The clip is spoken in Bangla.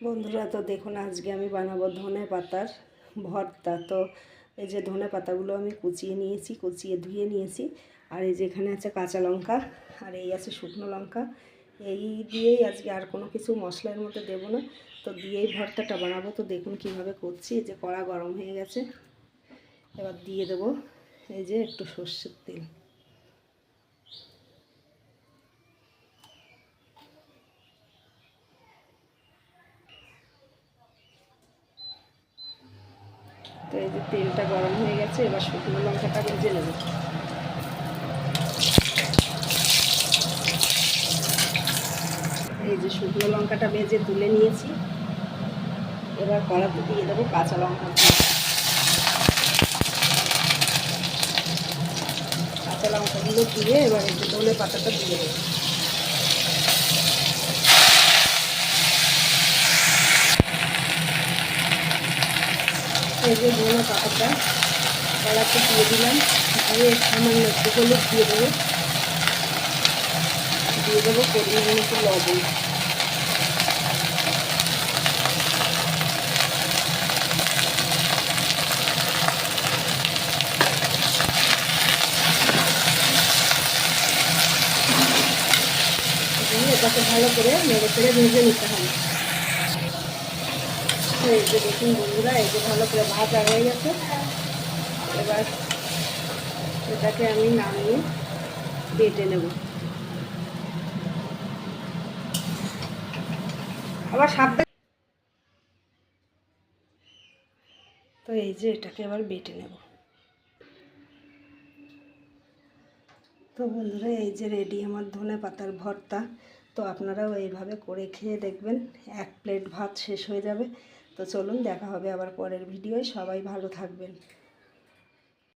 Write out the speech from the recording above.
বন্ধুরা, তো দেখুন আজকে আমি বানাবো ধনে পাতার ভর্তা। তো এই যে ধনে পাতাগুলো আমি কুচিয়ে নিয়েছি, কুচিয়ে ধুয়ে নিয়েছি। আর এই যে এখানে আছে কাঁচা লঙ্কা, আর এই আছে শুকনো লঙ্কা। এই দিয়েই আজকে, আর কোনো কিছু মশলার মধ্যে দেবো না, তো দিয়েই ভর্তাটা বানাবো। তো দেখুন কিভাবে করছি। এই যে কড়া গরম হয়ে গেছে, এবার দিয়ে দেবো এই যে একটু সর্ষের তেল। তো এই যে তেলটা গরম হয়ে গেছে, এবার শুকনো লঙ্কাটা ভেজে নেব। এই যে শুকনো লঙ্কাটা ভেজে তুলে নিয়েছি, এবার কড়াতে দিয়ে দেবো কাঁচা লঙ্কা। কাঁচা লঙ্কাগুলো দিয়ে এবার এই যে ধনে পাতাটা দিয়ে দেবো। এই যে ধনে পাতাটা কড়াতে দিয়ে দিলাম, দিয়ে সামান্য একটু হলুদ দিয়ে দেবো, পরিমাণ মতো লবণ। দিয়ে এটাকে ভালো করে নেড়ে চেড়ে ভেজে নিতে হবে। এই যে দেখুন বন্ধুরা, এই যে ভালো করে ভাজা হয়ে গেছে। এবার এটাকে আমি নামিয়ে বেটে নেব। আবার সাবধান। তো এই যে এটাকে আবার বেটে নেব। তো বন্ধুরা, এই যে রেডি আমার ধনে পাতার ভর্তা। তো আপনারাও এইভাবে করে খেয়ে দেখবেন, এক প্লেট ভাত শেষ হয়ে যাবে। তো চলুন, দেখা হবে আবার পরের ভিডিওয়। সবাই ভালো থাকবেন।